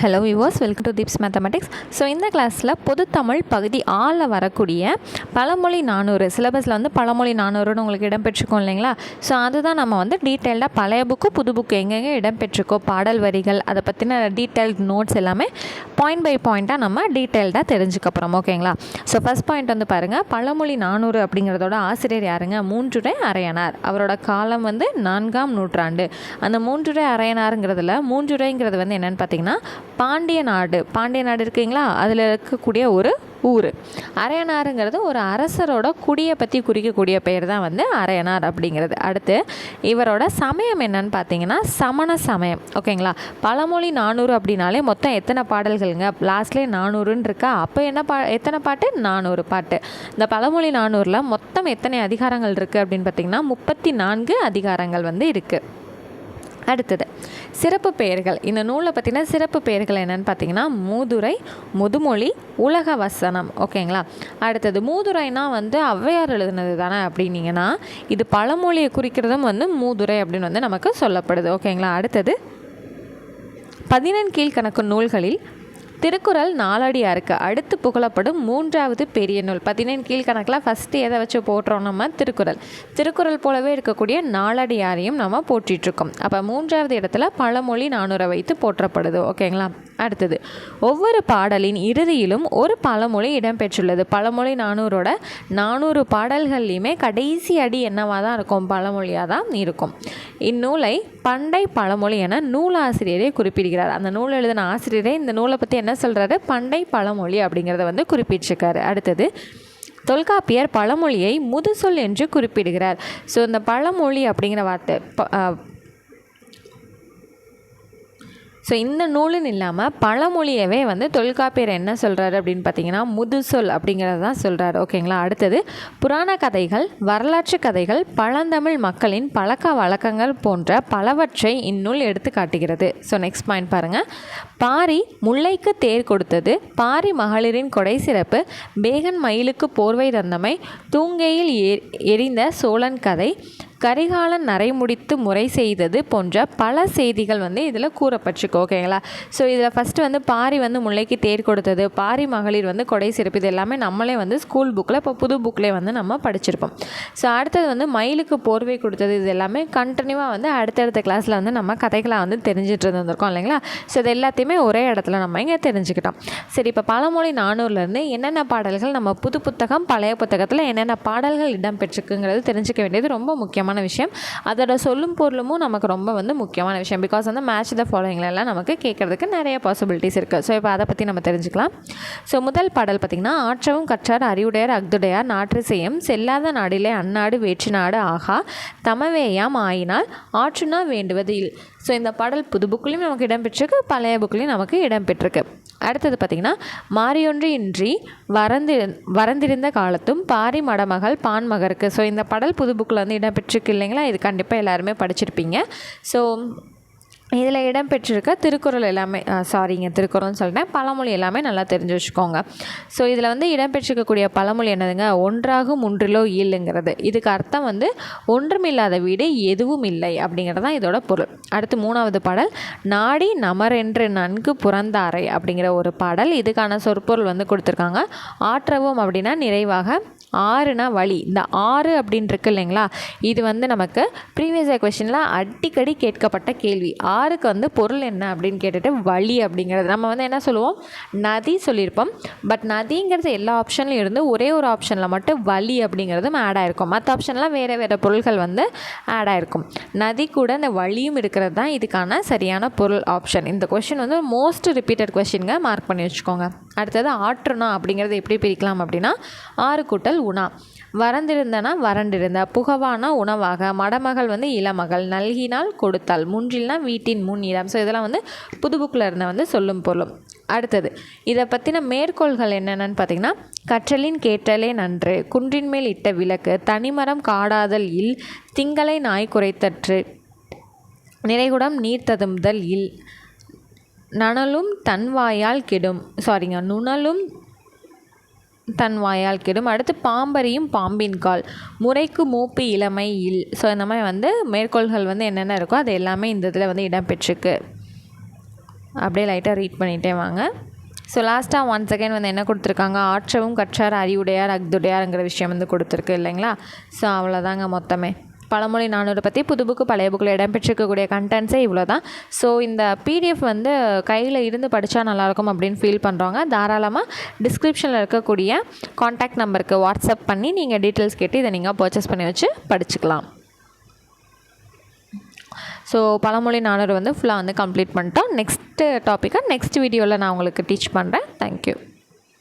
Hello viewers, welcome to Deeps mathematics. So இந்த கிளாஸில் பொதுத்தமிழ் பகுதி ஆளில் வரக்கூடிய பழமொழி 400 சிலபஸில் வந்து பழமொழி 400ன்னு உங்களுக்கு இடம்பெற்றிருக்கோம் இல்லைங்களா? ஸோ அதுதான் நம்ம வந்து டீட்டெயில்டாக பழைய புக்கு புது புக்கு எங்கெங்கே இடம்பெற்றிருக்கோ பாடல் வரிகள் அதை பற்றின டீட்டெயில்ட் நோட்ஸ் எல்லாமே பாயிண்ட் பை பாயிண்ட்டாக நம்ம டீட்டெயில்டாக தெரிஞ்சுக்க போகிறோம். ஓகேங்களா? ஸோ ஃபஸ்ட் பாயிண்ட் வந்து பாருங்கள், பழமொழி 400 அப்படிங்கிறதோட ஆசிரியர் யாருங்க? மூன்றுரை அரையனார். அவரோட காலம் வந்து 4ஆம் நூற்றாண்டு. அந்த மூன்றுரை அரையனாருங்கிறதுல மூன்றுரைங்கிறது வந்து என்னென்னு பார்த்தீங்கன்னா பாண்டிய நாடு இருக்குங்களா, அதில் இருக்கக்கூடிய ஒரு ஊர். அரையனாருங்கிறது ஒரு அரசரோட குடியை பற்றி குறிக்கக்கூடிய பெயர் தான் வந்து அரையனார் அப்படிங்கிறது. அடுத்து இவரோட சமயம் என்னன்னு பார்த்தீங்கன்னா சமண சமயம். ஓகேங்களா? பழமொழி 400 அப்படின்னாலே மொத்தம் எத்தனை பாடல்களுங்க? லாஸ்ட்லேயே 400ன்னு இருக்கா, அப்போ என்ன எத்தனை பாட்டு? 400 பாட்டு. இந்த பழமொழி 400ல் மொத்தம் எத்தனை அதிகாரங்கள் இருக்குது அப்படின்னு பார்த்தீங்கன்னா 34 அதிகாரங்கள் வந்து இருக்குது. அடுத்தது சிறப்பு பெயர்கள். இந்த நூலை பற்றின சிறப்பு பெயர்கள் என்னென்னு பார்த்தீங்கன்னா மூதுரை, முதுமொழி, உலக வசனம். ஓகேங்களா? அடுத்தது மூதுரைனா வந்து ஔவையார் எழுதுனது தானே அப்படின்னீங்கன்னா இது பழமொழியை குறிக்கிறதும் வந்து மூதுரை அப்படின்னு வந்து நமக்கு சொல்லப்படுது. ஓகேங்களா? அடுத்தது 14 கீழ்கணக்கு நூல்களில் திருக்குறள் நாலடியாருக்கு அடுத்து புகழப்படும் 3வது பெரிய நூல். 14 கீழ்கணக்கில் ஃபஸ்ட்டு எதை வச்சு போட்டுறோம்? நம்ம திருக்குறள் போலவே இருக்கக்கூடிய நாலடியாரையும் நம்ம போற்றிட்டுருக்கோம். அப்போ 3வது இடத்துல பழமொழி 400 வைத்து போற்றப்படுது. ஓகேங்களா? அடுத்தது ஒவ்வொரு பாடலின் இறுதியிலும் ஒரு பழமொழி இடம்பெற்றுள்ளது. பழமொழி 400ஓட 400 பாடல்கள்லையுமே கடைசி அடி என்னவாக தான் இருக்கும்? பழமொழியாக தான் இருக்கும். இந்நூலை பண்டை பழமொழி என நூலாசிரியரை குறிப்பிடுகிறார். அந்த நூல் எழுதின ஆசிரியரே இந்த நூலை பற்றி என்ன சொல்கிறாரு? பண்டை பழமொழி அப்படிங்கிறத வந்து குறிப்பிட்டிருக்காரு. அடுத்தது தொல்காப்பியர் பழமொழியை முதுசொல் என்று குறிப்பிடுகிறார். ஸோ இந்த பழமொழி அப்படிங்கிற வார்த்தை ஸோ இந்த நூலுன்னு இல்லாமல் பழமொழியவே வந்து தொல்காப்பியர் என்ன சொல்கிறாரு அப்படின்னு பார்த்தீங்கன்னா முதுசொல் அப்படிங்கிறது தான் சொல்கிறாரு. ஓகேங்களா? அடுத்தது புராண கதைகள், வரலாற்று கதைகள், பழந்தமிழ் மக்களின் பழக்க வழக்கங்கள் போன்ற பலவற்றை இந்நூல் எடுத்து காட்டுகிறது. ஸோ நெக்ஸ்ட் பாயிண்ட் பாருங்கள். பாரி முல்லைக்கு தேர் கொடுத்தது, பாரி மகளிரின் கொடை சிறப்பு, பேகன் மயிலுக்கு போர்வை தந்தமை, தூங்கையில் எரிந்த சோழன் கதை, கரிகாலன் நரைமுடித்து முறை செய்தது போன்ற பல செய்திகள் வந்து இதில் கூறப்பட்டிருக்கு. ஓகேங்களா? ஸோ இதில் ஃபஸ்ட்டு வந்து பாரி வந்து முல்லைக்கு தேர் கொடுத்தது, பாரி மகளிர் வந்து கொடை சிறப்பு, இது எல்லாமே நம்மளே வந்து ஸ்கூல் புக்கில் இப்போ புது புக்கில் வந்து நம்ம படிச்சிருப்போம். ஸோ அடுத்தது வந்து மயிலுக்கு போர்வை கொடுத்தது, இது எல்லாமே கண்டினியூவாக வந்து அடுத்தடுத்த கிளாஸில் வந்து நம்ம கதைகளாக வந்து தெரிஞ்சிட்டு இருந்திருக்கோம் இல்லைங்களா? ஸோ இது எல்லாத்தையுமே ஒரே இடத்துல நம்ம இங்கே தெரிஞ்சுக்கிட்டோம். சரி, இப்போ பழமொழி 400லேருந்து என்னென்ன பாடல்கள் நம்ம புது புத்தகம் பழைய புத்தகத்தில் என்னென்ன பாடல்கள் இடம்பெற்றிருக்குங்கிறது தெரிஞ்சுக்க வேண்டியது ரொம்ப முக்கியமான விஷயம். அதோட சொல்லும் பொருளுமும் நமக்கு ரொம்ப வந்து முக்கியமான விஷயம். பிகாஸ் வந்து மேட்ச் த ஃபாலோயிங்லாம் நமக்கு கேட்கறதுக்கு நிறைய பாசிபிலிட்டிஸ் இருக்குது. ஸோ இப்போ அதை பற்றி நம்ம தெரிஞ்சுக்கலாம். ஸோ முதல் பாடல் பார்த்திங்கன்னா ஆற்றவும் கற்றார் அறிவுடையார் அஃதுடையார் நாற்று செய்யும் செல்லாத நாடிலே அந்நாடு வேற்று நாடு ஆகா தமவேயாம் ஆயினால் ஆற்றுனா வேண்டுவது இல். ஸோ இந்த பாடல் புது புக்லேயும் நமக்கு இடம்பெற்றிருக்கு, பழைய புக்லேயும் நமக்கு இடம்பெற்றிருக்கு. அடுத்தது பார்த்திங்கன்னா மாறியொன்று இன்றி வரந்திருந்த காலத்தும் பாரி மடமகள் பான்மகருக்கு. ஸோ இந்த பாடல் புது புக்கில் வந்து இடம்பெற்றிருக்கு இல்லைங்களா? இது கண்டிப்பாக எல்லாருமே படிச்சிருப்பீங்க. ஸோ இதில் இடம்பெற்றிருக்க திருக்குறள் எல்லாமே திருக்குறள்னு சொல்லிட்டேன், பழமொழி எல்லாமே நல்லா தெரிஞ்சு வச்சுக்கோங்க. ஸோ இதில் வந்து இடம்பெற்றிருக்கக்கூடிய பழமொழி என்னதுங்க? ஒன்றாகும் ஒன்றிலோ ஈல்லுங்கிறது. இதுக்கு அர்த்தம் வந்து ஒன்றுமில்லாத வீடு எதுவும் இல்லை அப்படிங்கிறது தான் இதோட பொருள். அடுத்து 3வது பாடல் நாடி நமரென்று நன்கு புறந்தாரை அப்படிங்கிற ஒரு பாடல். இதுக்கான சொற்பொருள் வந்து கொடுத்துருக்காங்க. ஆற்றவும் அப்படின்னா நிறைவாக, ஆறுனா வழி. இந்த ஆறு அப்படின்னு இருக்கு இல்லைங்களா, இது வந்து நமக்கு ப்ரீவியஸ் இயர் கொஸ்டினில் அடிக்கடி கேட்கப்பட்ட கேள்வி. ஆறுக்கு வந்து பொருள் என்ன அப்படின்னு கேட்டுட்டு வழி அப்படிங்கிறது நம்ம வந்து என்ன சொல்லுவோம்? நதி சொல்லியிருப்போம். பட் நதிங்கிறது எல்லா ஆப்ஷன்லையும் இருந்து ஒரே ஒரு ஆப்ஷனில் மட்டும் வழி அப்படிங்கிறதும் ஆட் ஆகிருக்கும். மற்ற ஆப்ஷன்லாம் வேறு பொருள்கள் வந்து ஆட் ஆகிருக்கும். நதி கூட இந்த வழியும் இருக்கிறது தான் இதுக்கான சரியான பொருள் ஆப்ஷன். இந்த கொஸ்டின் வந்து மோஸ்ட் ரிப்பீட்டட் கொஸ்டின்ங்க, மார்க் பண்ணி வச்சுக்கோங்க. அடுத்தது ஆற்றுனா அப்படிங்கிறது எப்படி பிரிக்கலாம் அப்படின்னா ஆறு கூட்டல் உணா, வரந்திருந்தனா வறண்டிருந்த, புகவானா உணவாக, மடமகள் வந்து இளமகள், நல்கினால் கொடுத்தால், முன்றில்னா வீட்டின் முன் இடம். ஸோ இதெல்லாம் வந்து புது புக்கில் இருந்த வந்து சொல்லும் பொருளும். அடுத்தது இதை பற்றின மேற்கோள்கள் என்னென்னு பார்த்தீங்கன்னா கற்றலின் கேட்டலே நன்று, குன்றின் மேல் இட்ட விளக்கு, தனிமரம் காடாதல் இல், திங்களை நாய் குறைத்தற்று, நிறைகுடம் நீர் ததும்புதல் இல், நுணலும் தன்வாயால் கெடும். அடுத்து பாம்பரியும் பாம்பின் கால், முறைக்கு மூப்பு இளமை இல். ஸோ இந்த மாதிரி வந்து மேற்கோள்கள் வந்து என்னென்ன இருக்கோ அது எல்லாமே இந்த இதில் வந்து இடம்பெற்றிருக்கு. அப்படியே லைட்டாக ரீட் பண்ணிகிட்டே வாங்க. ஸோ லாஸ்ட்டாக ஒன்ஸ் அகைன் வந்து என்ன கொடுத்துருக்காங்க, ஆற்றவும் கற்றார் அறிவுடையார் அக்துடையாருங்கிற விஷயம் வந்து கொடுத்துருக்கு இல்லைங்களா. ஸோ அவ்வளோதாங்க மொத்தமே. பழமொழி 400 பற்றி புது புக்கு பழைய புக்கில் இடம்பெற்றிருக்கக்கூடிய கண்டென்ட்ஸே இவ்வளோ தான். ஸோ இந்த பிடிஎஃப் வந்து கையில் இருந்து படித்தா நல்லாயிருக்கும் அப்படின்னு ஃபீல் பண்ணுறவங்க தாராளமாக டிஸ்கிரிப்ஷனில் இருக்கக்கூடிய காண்டாக்ட் நம்பருக்கு வாட்ஸ்அப் பண்ணி நீங்கள் டீட்டெயில்ஸ் கேட்டு இதை நீங்கள் பர்ச்சேஸ் பண்ணி வச்சு படிச்சுக்கலாம். ஸோ பழமொழி 400 வந்து ஃபுல்லாக வந்து கம்ப்ளீட் பண்ணிட்டோம். நெக்ஸ்ட்டு டாப்பிக்கை நெக்ஸ்ட் வீடியோவில் நான் உங்களுக்கு டீச் பண்ணுறேன். தேங்க்யூ.